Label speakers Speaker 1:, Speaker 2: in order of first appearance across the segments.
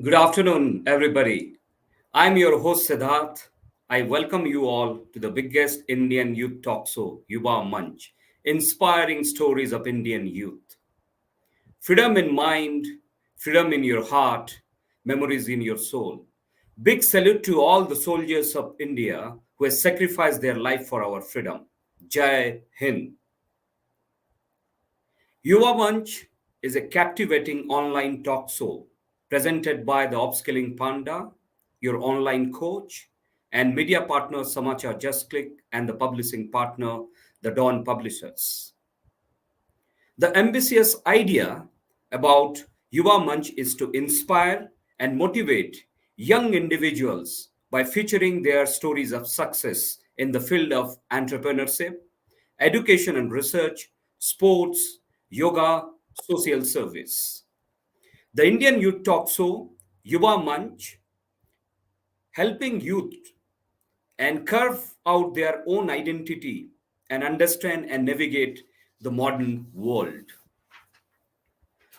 Speaker 1: Good afternoon, everybody. I'm your host, Siddharth. I welcome you all to the biggest Indian youth talk show, YUVAMANCH, inspiring stories of Indian youth. Freedom in mind, freedom in your heart, memories in your soul. Big salute to all the soldiers of India who have sacrificed their life for our freedom. Jai Hind. Yuva Manch is a captivating online talk show presented by the Upskilling Panda, your online coach, and media partner Samachar Just Click and the publishing partner, the Dawn Publishers. The ambitious idea about Yuva Manch is to inspire and motivate young individuals by featuring their stories of success in the field of entrepreneurship, education and research, sports, yoga, social service. The Indian Youth Talk Show, Yuva Manch, helping youth and carve out their own identity and understand and navigate the modern world.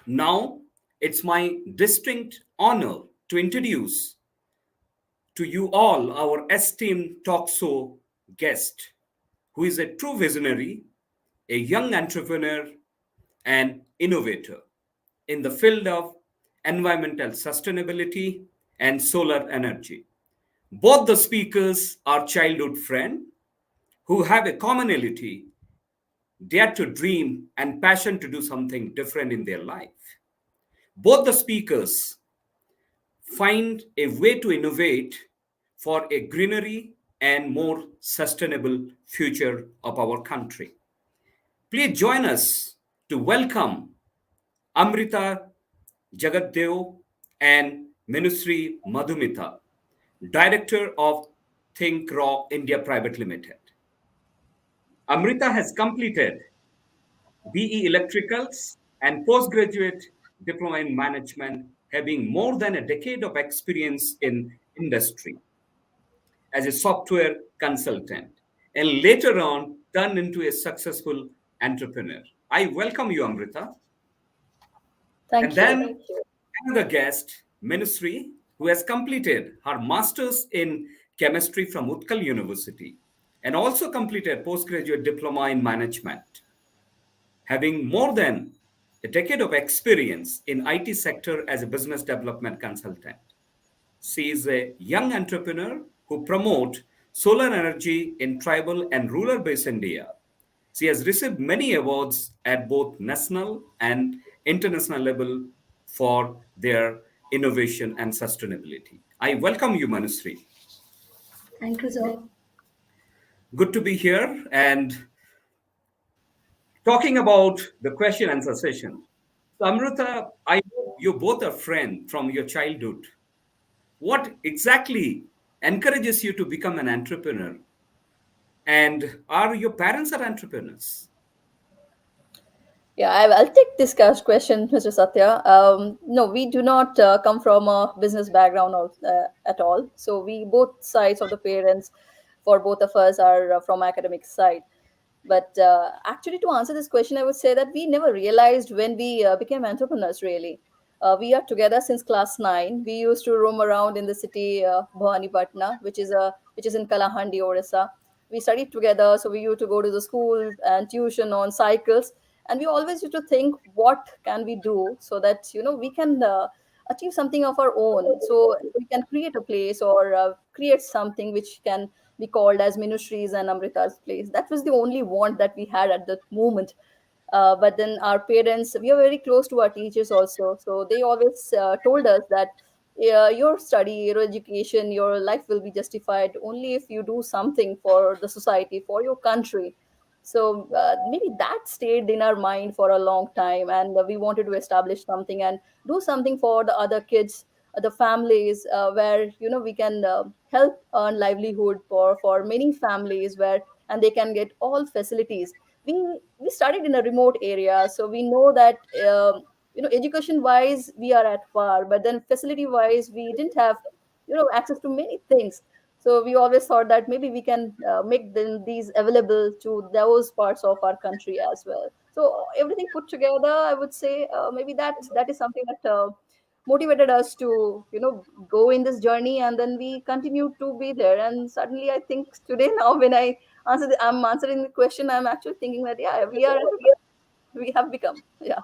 Speaker 1: Now, it's my distinct honor to introduce to you all our esteemed talk show guest, who is a true visionary, a young entrepreneur, and innovator in the field of environmental sustainability and solar energy. Both the speakers are childhood friends who have a commonality, dare to dream, and passion to do something different in their life. Both the speakers find a way to innovate for a greenery and more sustainable future of our country. Please join us to welcome Amrita Jagatdeo and Minushri Madhumita, Director of Think Raw India Pvt Ltd. Amrita has completed BE Electricals and postgraduate diploma in management, having more than a decade of experience in industry as a software consultant, and later on turned into a successful entrepreneur. I welcome you, Amrita. And
Speaker 2: Thank you.
Speaker 1: then another guest, Minushri, who has completed her master's in chemistry from Utkal University and also completed postgraduate diploma in management, having more than a decade of experience in IT sector as a business development consultant. She is a young entrepreneur who promotes solar energy in tribal and rural-based India. She has received many awards at both national and international level for their innovation and sustainability. I welcome you, Manusri.
Speaker 2: Thank you, sir.
Speaker 1: Good to be here and talking about the question answer session. So, Amrita, I know you both are friends from your childhood. What exactly encourages you to become an entrepreneur? And are your parents are entrepreneurs?
Speaker 2: Yeah, I'll take this question, Mr. Satya. No, we do not come from a business background at all. So we both sides of the parents, for both of us, are from academic side. But actually, to answer this question, I would say that we never realized when we became entrepreneurs. Really, we are together since class nine. We used to roam around in the city, Bhavani Patna, which is in Kalahandi, Orissa. We studied together, so we used to go to the school and tuition on cycles, and we always used to think, what can we do so that we can achieve something of our own, so we can create a place or create something which can be called as Minushri's and Amrita's place. That was the only want that we had at that moment. But then our parents, we are very close to our teachers also. So they always told us that your study, your education, your life will be justified only if you do something for the society, for your country. So maybe that stayed in our mind for a long time, and we wanted to establish something and do something for the other kids, the families, where we can help earn livelihood for many families, where and they can get all facilities. We studied in a remote area, so we know that education wise we are at par, but then facility wise we didn't have access to many things. So we always thought that maybe we can make these available to those parts of our country as well. So everything put together, I would say maybe that is something that motivated us to go in this journey, and then we continue to be there. And suddenly I think today, now when I'm answering the question, I'm actually thinking that yeah, we have become, yeah.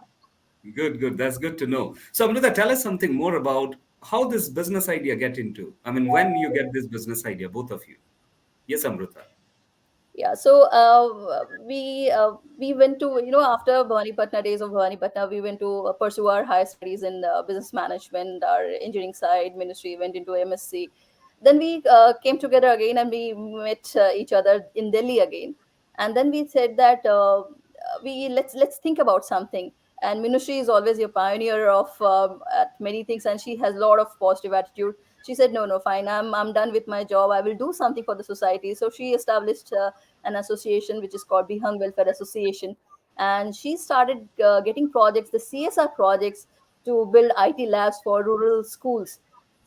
Speaker 1: Good, good. That's good to know. So, Amrita, tell us something more about how this business idea get into. I mean, when you get this business idea, both of you. Yes, Amrita.
Speaker 2: Yeah, so we went to, after Bhavani Patna days of Bhavani Patna, we went to pursue our higher studies in business management. Our engineering side ministry went into MSc. Then we came together again, and we met each other in Delhi again. And then we said that we let's think about something. And Minushri is always a pioneer of at many things, and she has a lot of positive attitude. She said, no, no, fine, I'm done with my job, I will do something for the society. So she established an association which is called Bihang Welfare Association, and she started getting projects, the CSR projects, to build IT labs for rural schools.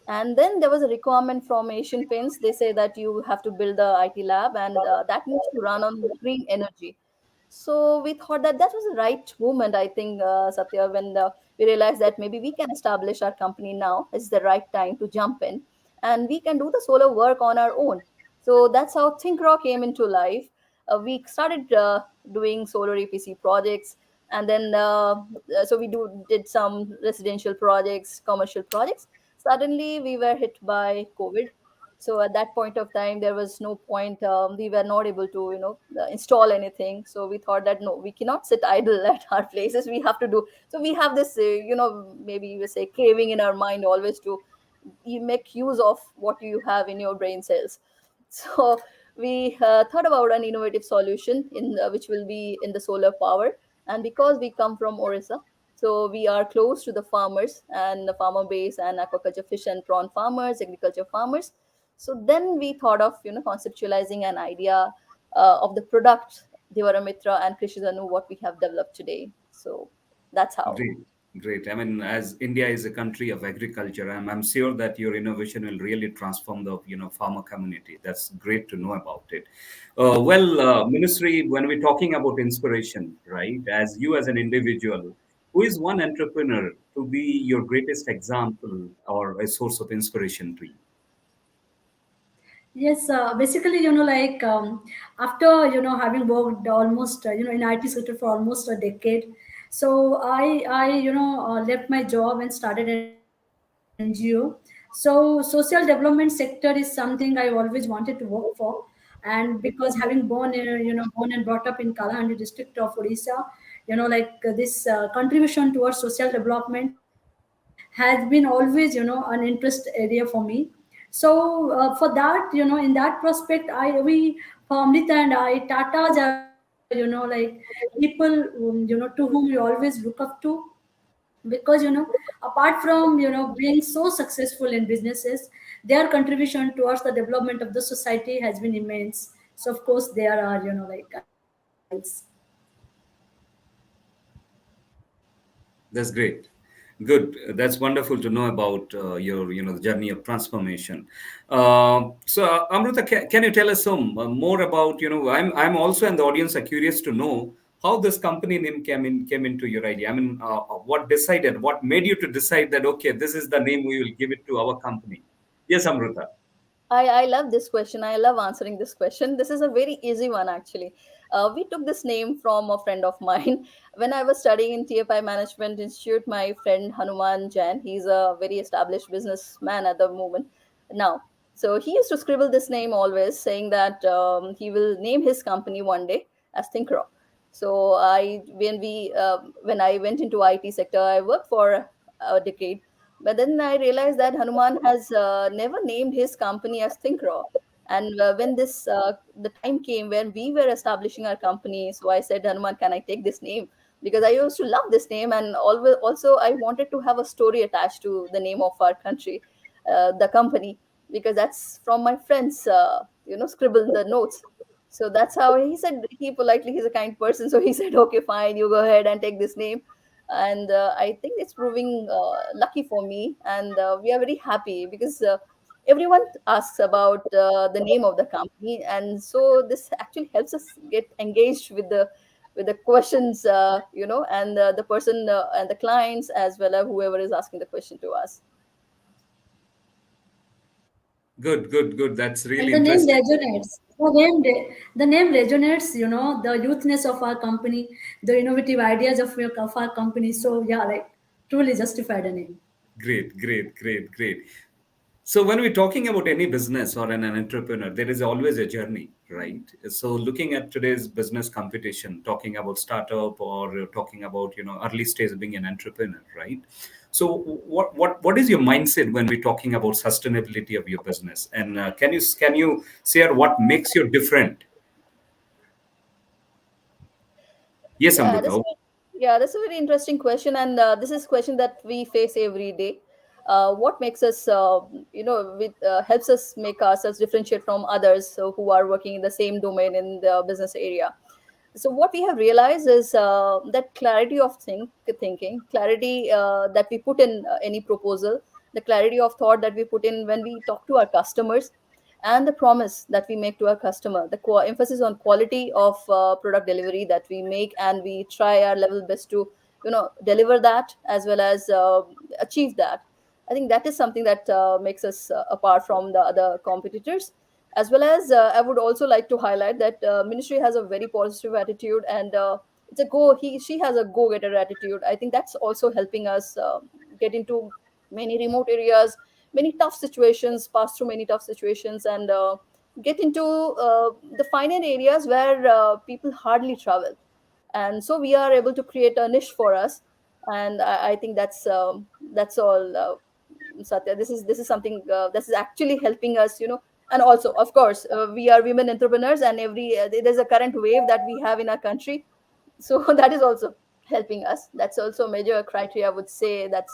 Speaker 2: And then there was a requirement from Asian Paints. They say that you have to build the IT lab, and that needs to run on green energy. So we thought that that was the right moment, I think, Satya, when we realized that maybe we can establish our company now. It's the right time to jump in, and we can do the solar work on our own. So that's how ThinkRaw came into life. We started doing solar EPC projects, and then so we did some residential projects, commercial projects. Suddenly, we were hit by COVID. So at that point of time, there was no point. We were not able to, install anything. So we thought that no, we cannot sit idle at our places. We have to do. So we have this, maybe you say craving in our mind always to you make use of what you have in your brain cells. So we thought about an innovative solution in which will be in the solar power. And because we come from Orissa, so we are close to the farmers and the farmer base and aquaculture, fish and prawn farmers, agriculture farmers. So then we thought of conceptualizing an idea of the product Devaramitra and Krishidanu, what we have developed today. So that's how.
Speaker 1: Great, great. I mean, as India is a country of agriculture, I'm sure that your innovation will really transform the farmer community. That's great to know about it. Ministry, when we're talking about inspiration, right? As you as an individual, who is one entrepreneur to be your greatest example or a source of inspiration to you?
Speaker 3: Yes, basically, after, having worked almost, in IT sector for almost a decade, so left my job and started an NGO. So social development sector is something I always wanted to work for. And because having born and brought up in Kalahandi district of Odisha, this contribution towards social development has been always, an interest area for me. So for that, in that prospect, Amrita and I, Tatas are, people, to whom we always look up to, because apart from being so successful in businesses, their contribution towards the development of the society has been immense. So of course there are idols.
Speaker 1: That's great. Good. That's wonderful to know about your, the journey of transformation. So, Amrita, can you tell us some more about, I'm also in the audience are curious to know how this company name came into your idea. I mean, what made you to decide that okay, this is the name we will give it to our company? Yes, Amrita.
Speaker 2: I love this question. I love answering this question. This is a very easy one, actually. We took this name from a friend of mine. When I was studying in TFI Management Institute, my friend Hanuman Jain, he's a very established businessman at the moment now. So he used to scribble this name always, saying that he will name his company one day as ThinkRaw. So when I went into IT sector, I worked for a decade, but then I realized that Hanuman has never named his company as ThinkRaw. And when the time came when we were establishing our company, so I said, Hanuman, can I take this name? Because I used to love this name, and always also I wanted to have a story attached to the name of our country, the company, because that's from my friends, scribble the notes. So that's how he said. He politely, he's a kind person, so he said, okay, fine, you go ahead and take this name. And I think it's proving lucky for me, and we are very happy because everyone asks about the name of the company, and so this actually helps us get engaged with with the questions, and the person and the clients as well as whoever is asking the question to us.
Speaker 1: Good, good, good. That's really
Speaker 3: And the name
Speaker 1: interesting.
Speaker 3: resonates. The name resonates, the youthness of our company, the innovative ideas of our company. So yeah, like truly justified a name.
Speaker 1: Great, great, great, great. So when we're talking about any business or an entrepreneur, there is always a journey, right? So looking at today's business competition, talking about startup or talking about early stage being an entrepreneur, right? So what is your mindset when we're talking about sustainability of your business? And can you share what makes you different? Yes,
Speaker 2: Yeah,
Speaker 1: Amrita.
Speaker 2: that's a very interesting question, and this is question that we face every day. What makes us, helps us make ourselves differentiate from others who are working in the same domain in the business area. So what we have realized is that clarity of thinking, clarity that we put in any proposal, the clarity of thought that we put in when we talk to our customers, and the promise that we make to our customer, the emphasis on quality of product delivery that we make, and we try our level best to deliver that as well as achieve that. I think that is something that makes us apart from the other competitors. As well as I would also like to highlight that Ministry has a very positive attitude, and it's a go he she has a go getter attitude. I think that's also helping us get into many remote areas, many tough situations, pass through many tough situations, and get into the finite areas where people hardly travel. And so we are able to create a niche for us, and I think that's all. Satya, this is something this is actually helping us, and also, of course, we are women entrepreneurs, and there's a current wave that we have in our country, so that is also helping us. That's also a major criteria, I would say, that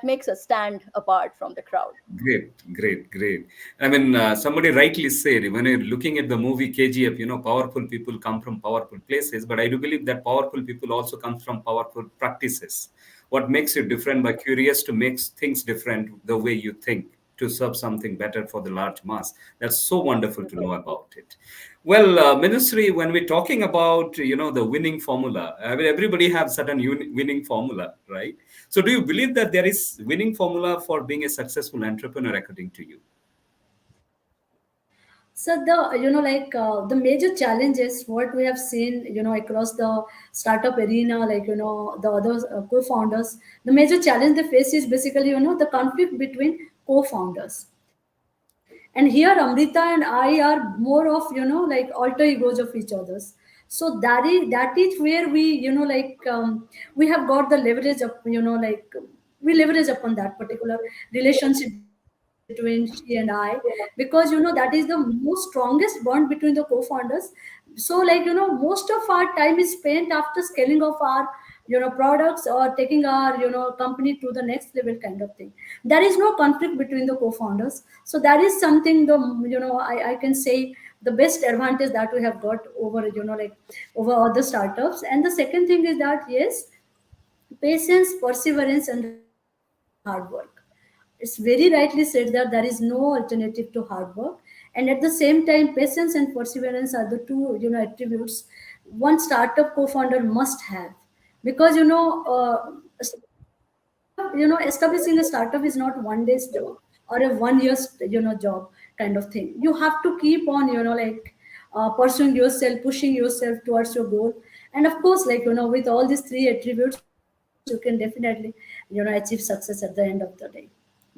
Speaker 2: makes us stand apart from the crowd.
Speaker 1: Great, great, great. I mean, somebody rightly said when you're looking at the movie KGF, powerful people come from powerful places, but I do believe that powerful people also come from powerful practices. What makes you different by curious to make things different the way you think to serve something better for the large mass. That's so wonderful to know about it. Well, Ministry, when we're talking about the winning formula, I mean, everybody has certain winning formula, right? So, do you believe that there is winning formula for being a successful entrepreneur, according to you?
Speaker 3: So the major challenges what we have seen across the startup arena, like the other co-founders, the major challenge they face is basically the conflict between co-founders. And here Amrita and I are more of like alter egos of each other's. So that is where we we have got the leverage of we leverage upon that particular relationship between she and I, because that is the most strongest bond between the co-founders. So most of our time is spent after scaling of our products or taking our company to the next level kind of thing. There is no conflict between the co-founders. So that is something I can say the best advantage that we have got over over other startups. And the second thing is that yes, patience, perseverance, and hard work. It's very rightly said that there is no alternative to hard work. And at the same time, patience and perseverance are the two attributes one startup co-founder must have. Because establishing a startup is not one day's job or a 1 year's job kind of thing. You have to keep on pursuing yourself, pushing yourself towards your goal. And of course, with all these three attributes, you can definitely achieve success at the end of the day.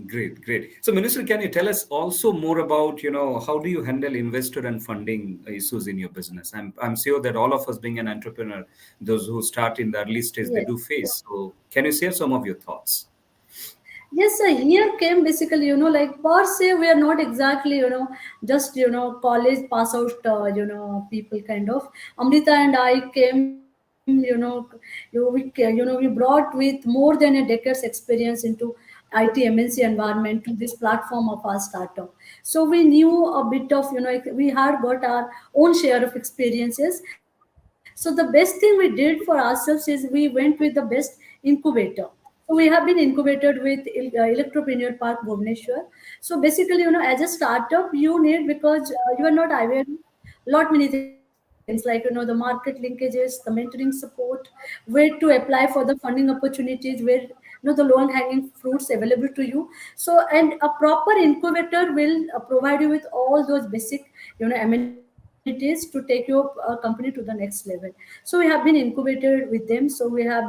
Speaker 1: Great, great. So, Minister, can you tell us also more about, how do you handle investor and funding issues in your business? I'm sure that all of us being an entrepreneur, those who start in the early stage, they
Speaker 3: Yes.
Speaker 1: do face. So, can you share some of your thoughts?
Speaker 3: Yes, sir. Here came basically, per se, we are not exactly, just, college pass out, people kind of. Amrita and I came, we brought with more than a decade's experience into IT MNC environment to this platform of our startup. So we knew a bit of, we had got our own share of experiences. So the best thing we did for ourselves is we went with the best incubator. So we have been incubated with Electropreneur Park Bhubaneswar. So basically, as a startup, you need, because you are not aware lot many things about it. things like the market linkages, the mentoring support, where to apply for the funding opportunities, where the low hanging fruits available to you. So, and a proper incubator will provide you with all those basic amenities to take your company to the next level. So we have been incubated with them. So we have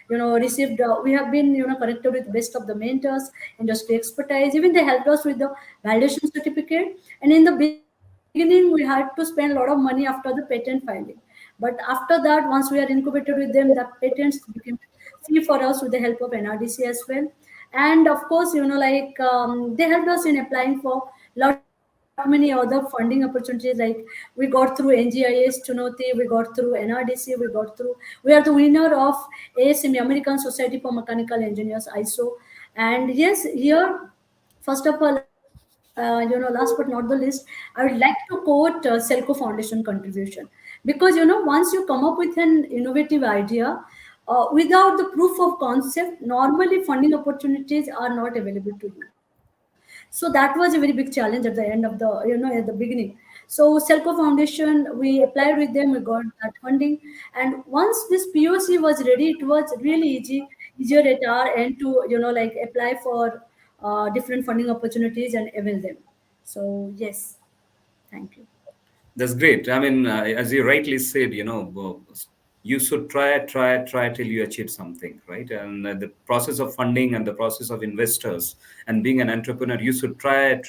Speaker 3: received we have been connected with best of the mentors, industry expertise. Even they helped us with the validation certificate. And in the beginning we had to spend a lot of money after the patent filing, but after that, once we are incubated with them, the patents became free for us with the help of NRDC as well. And of course, they helped us in applying for lot many other funding opportunities. Like we got through NGIS, Chunoti, we got through NRDC, we are the winner of ASME, American Society for Mechanical Engineers, ISO. And yes, here, first of all, last but not the least, I would like to quote Selco Foundation contribution, because once you come up with an innovative idea, without the proof of concept, normally funding opportunities are not available to you. So that was a very big challenge at the end of the at the beginning. So Selco Foundation, we applied with them, we got that funding, and once this POC was ready, it was really easier at our end to apply for different funding opportunities and avail them. So yes, thank you.
Speaker 1: That's great. I mean, as you rightly said, you should try till you achieve something, right? And the process of funding and the process of investors and being an entrepreneur, you should try,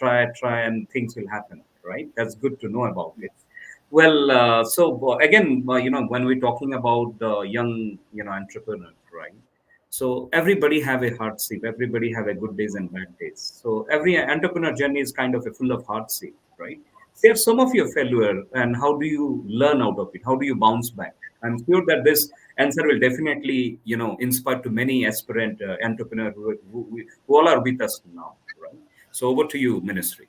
Speaker 1: and things will happen, right? That's good to know about it. Well, again, when we're talking about young, entrepreneurs, right? So everybody have a hardship. Everybody have a good days and bad days. So every entrepreneur journey is kind of a full of hardship, right? Share some of your failure and how do you learn out of it? How do you bounce back? I'm sure that this answer will definitely, inspire to many aspirant entrepreneurs who all are with us now, right? So over to you, Ministry.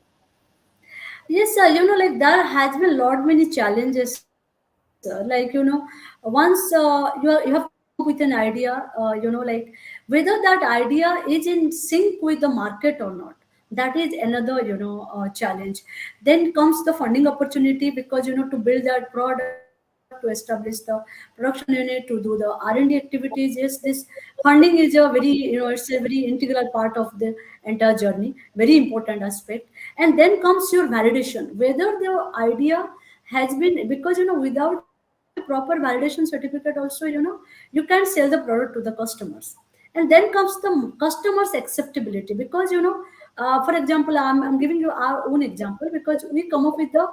Speaker 3: Yes, sir. There has been lot many challenges, sir. Once you have come up with an idea, whether that idea is in sync with the market or not. That is another, challenge. Then comes the funding opportunity, because to build that product, to establish the production unit, to do the R&D activities. Yes, this funding is a very, it's a very integral part of the entire journey, very important aspect. And then comes your validation, whether the idea has been, because without a proper validation certificate also, you can't sell the product to the customers. And then comes the customers acceptability, because for example, I'm giving you our own example, because we come up with the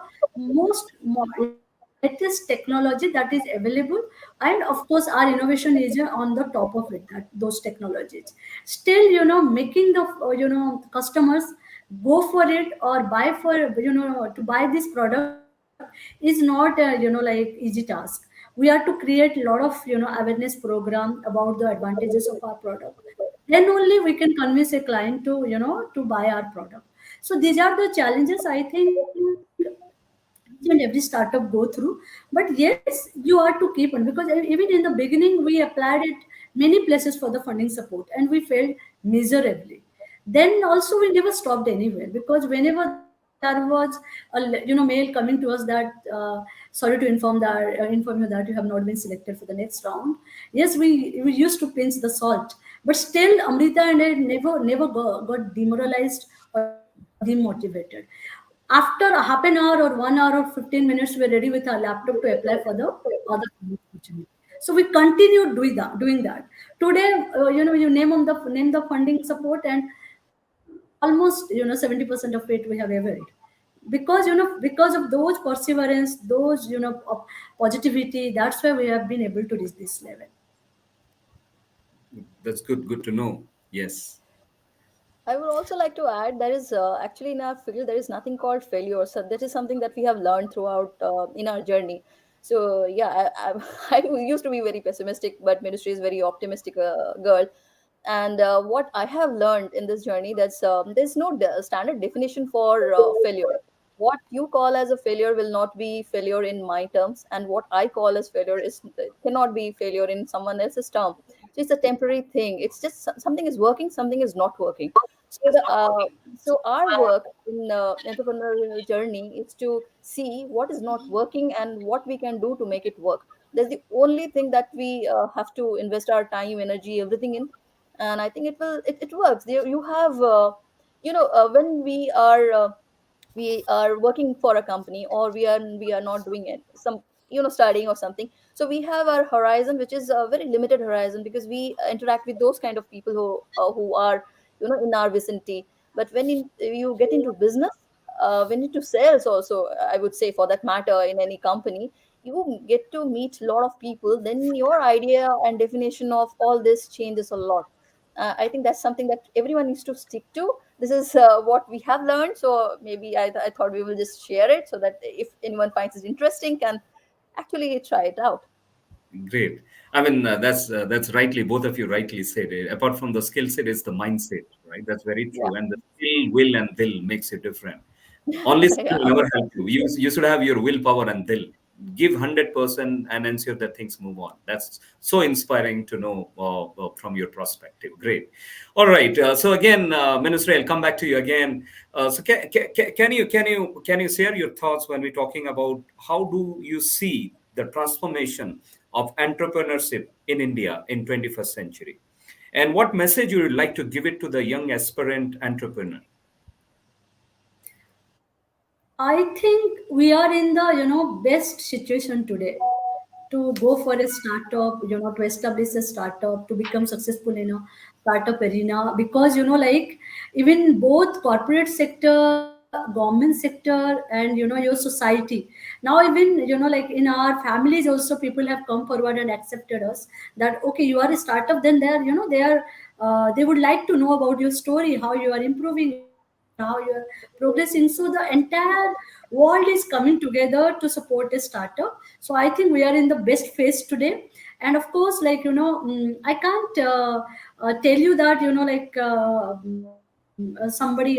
Speaker 3: latest technology that is available. And of course our innovation is on the top of it, that those technologies still making the customers go for it or buy for to buy this product is not easy task. We have to create a lot of awareness program about the advantages of our product. Then only we can convince a client to to buy our product. So these are the challenges, I think, each and every startup go through. But yes, you are to keep on, because even in the beginning we applied it many places for the funding support and we failed miserably. Then also we never stopped anywhere, because whenever there was mail coming to us that sorry to inform you that you have not been selected for the next round. Yes, we used to pinch the salt, but still Amrita and I never got demoralized or demotivated. After a half an hour or 1 hour or 15 minutes, we're ready with our laptop to apply for the other opportunity. So we continued doing that. Today, you name the funding support, and almost 70% of it we have availed, because because of those perseverance, those positivity. That's why we have been able to reach this level.
Speaker 1: That's good. Good to know. Yes.
Speaker 2: I would also like to add there is actually in our field there is nothing called failure. So that is something that we have learned throughout in our journey. So yeah, I used to be very pessimistic, but Ministry is very optimistic girl. And what I have learned in this journey, that's there's no standard definition for failure. What you call as a failure will not be failure in my terms, and what I call as failure is cannot be failure in someone else's term. So it's a temporary thing. It's just something is working, something is not working. So So our work in entrepreneurial journey is to see what is not working and what we can do to make it work. That's the only thing that we have to invest our time, energy, everything in, and I think it works. You have when we are working for a company, or we are not doing it, some studying or something. So we have our horizon, which is a very limited horizon, because we interact with those kind of people who are in our vicinity. But you get into business, when into sales also, I would say, for that matter, in any company, you get to meet a lot of people. Then your idea and definition of all this changes a lot. I think that's something that everyone needs to stick to. This is what we have learned, so maybe I thought we will just share it, so that if anyone finds it interesting, can actually try it out.
Speaker 1: Great. I mean, that's rightly, both of you rightly said. Apart from the skill set, is the mindset, right? That's very
Speaker 2: Yeah.
Speaker 1: true. And the skill, will, and will makes it different. Only skill
Speaker 2: Yeah,
Speaker 1: will never help you. You should have your willpower and will. Give 100% and ensure that things move on. That's so inspiring to know from your perspective. Great. All right. So again, Minushri, I'll come back to you again. So can you share your thoughts when we're talking about how do you see the transformation of entrepreneurship in India in 21st century, and what message you would like to give it to the young aspirant entrepreneur?
Speaker 3: I think we are in the best situation today to go for a startup, to establish a startup, to become successful in a startup arena, because like even both corporate sector, government sector, and your society. Now even like in our families also, people have come forward and accepted us, that okay, you are a startup, then they are they would like to know about your story, how you are improving and how you are progressing. So the entire world is coming together to support a startup. So I think we are in the best phase today. And of course, like I can't tell you that somebody,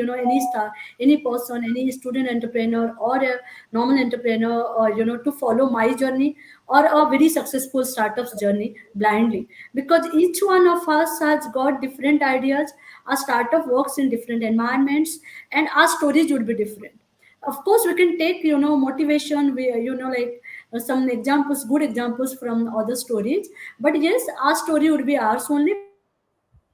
Speaker 3: any person, any student entrepreneur or a normal entrepreneur, or to follow my journey or a very successful startups journey blindly, because each one of us has got different ideas. Our startup works in different environments, and our stories would be different. Of course, we can take motivation, we like some examples, good examples from other stories. But yes, our story would be ours only,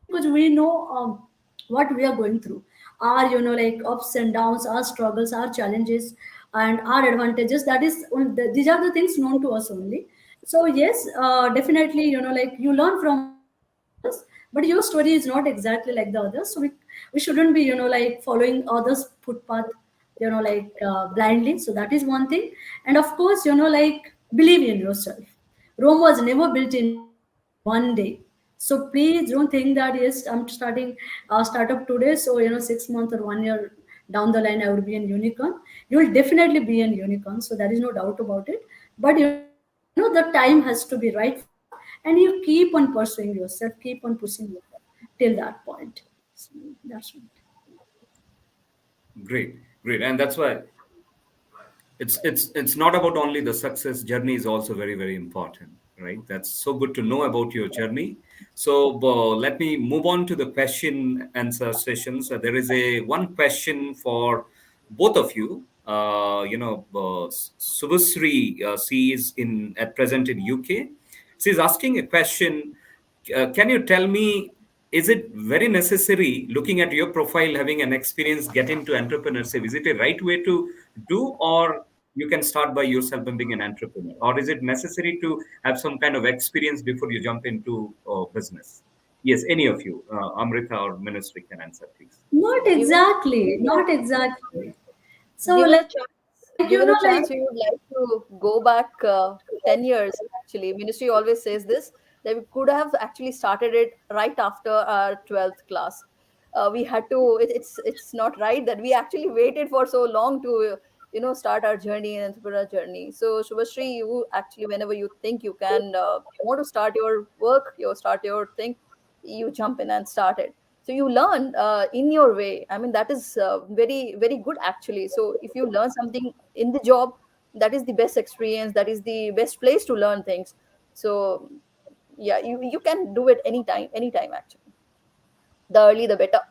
Speaker 3: because we know what we are going through, our like ups and downs, our struggles, our challenges, and our advantages. That is these are the things known to us only. So yes, definitely, like you learn from others, but your story is not exactly like the others. So we shouldn't be like following others footpath, blindly. So that is one thing. And of course, like believe in yourself. Rome was never built in one day. So please don't think that yes, I'm starting startup today, so 6 months or 1 year down the line I would be an unicorn. You'll definitely be an unicorn, so there is no doubt about it. But the time has to be right for that, and you keep on pursuing yourself, keep on pushing yourself till that point. So that's right.
Speaker 1: Great, great. And that's why it's not about only the success. Journey is also very, very important, right? That's so good to know about your journey. So let me move on to the question answer sessions. There is a one question for both of you. Subhasri, she is in at present in UK. She's asking a question. Can you tell me, is it very necessary, looking at your profile, having an experience, get into entrepreneurship? Is it a right way to do, or you can start by yourself and being an entrepreneur? Or is it necessary to have some kind of experience before you jump into business? Yes, any of you, Amrita or Minushri, can answer, please.
Speaker 3: Not
Speaker 2: given
Speaker 3: exactly,
Speaker 2: yeah,
Speaker 3: not exactly. So
Speaker 2: given a
Speaker 3: like
Speaker 2: chance given a chance, we would like to go back 10 years. Actually, ministry always says this, that we could have actually started it right after our 12th class. We had to it's not right that we actually waited for so long to start our journey and entrepreneur journey. So Shubhashri, you actually, whenever you think you can you want to start your work, you start your thing, you jump in and start it. So you learn in your way. I mean, that is very, very good actually. So if you learn something in the job, that is the best experience, that is the best place to learn things. So yeah, you can do it anytime, anytime actually. The early the better.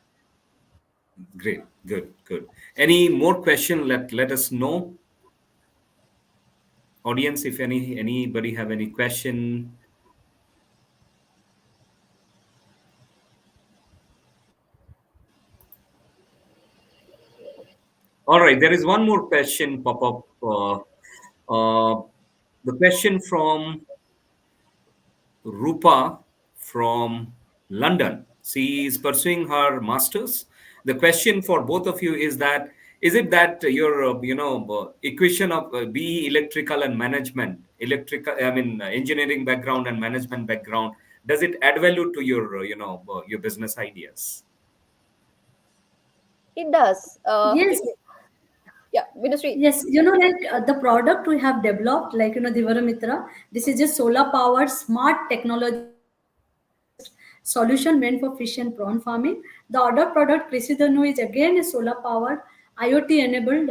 Speaker 1: Great. Good. Good. Any more question? Let us know, audience. If anybody have any question. All right. There is one more question pop up. The question from Rupa from London. She is pursuing her masters. The question for both of you is that is it that your equation of BE electrical and management, electrical I mean engineering background and management background, does it add value to your your business ideas?
Speaker 2: It does.
Speaker 3: Yes,
Speaker 2: Yeah, Minushri.
Speaker 3: yes, the product we have developed, Divaramitra, this is a solar powered smart technology based solution meant for fish and prawn farming. The other product, Krisidhanu, is again a solar powered IoT enabled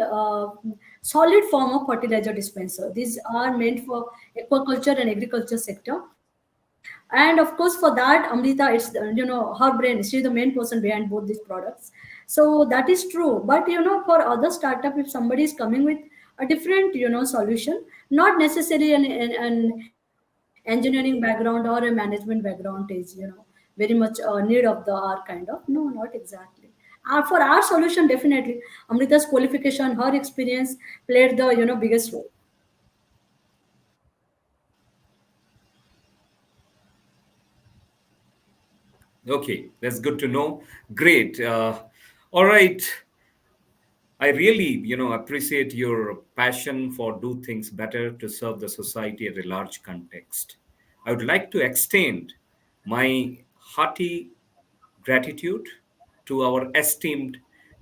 Speaker 3: solid form of fertilizer dispenser. These are meant for aquaculture and agriculture sector. And of course, for that, Amrita, it's her brain. She's the main person behind both these products. So that is true. But for other startup, if somebody is coming with a different solution, not necessarily an engineering background or a management background is very much need of the our kind of, no, not exactly. For our solution, definitely Amrita's qualification, her experience played the biggest role.
Speaker 1: Okay, that's good to know. Great. All right. I really, appreciate your passion for do things better to serve the society at a large context. I would like to extend my hearty gratitude to our esteemed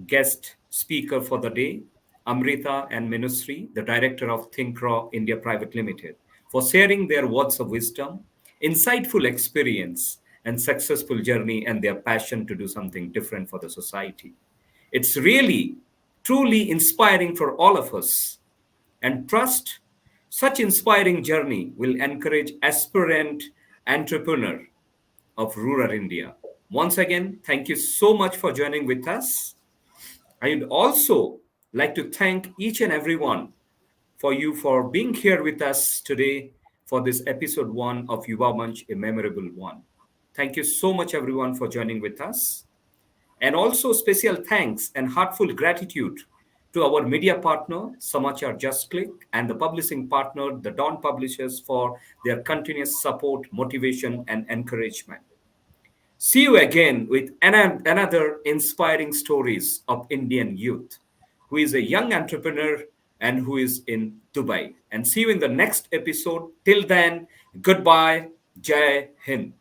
Speaker 1: guest speaker for the day, Amrita and Minushri, the director of Think Raw India Pvt Ltd, for sharing their words of wisdom, insightful experience, and successful journey and their passion to do something different for the society. It's really, truly inspiring for all of us. And trust such inspiring journey will encourage aspirant entrepreneur of rural India. Once again, thank you so much for joining with us. I would also like to thank each and everyone for being here with us today for this episode 1 of YUVAMANCH, a memorable one. Thank you so much everyone for joining with us. And also special thanks and heartfelt gratitude to our media partner, Samachar Just Click, and the publishing partner, the Dawn Publishers, for their continuous support, motivation, and encouragement. See you again with another inspiring stories of Indian youth who is a young entrepreneur and who is in Dubai. And see you in the next episode. Till then, goodbye. Jai Hind.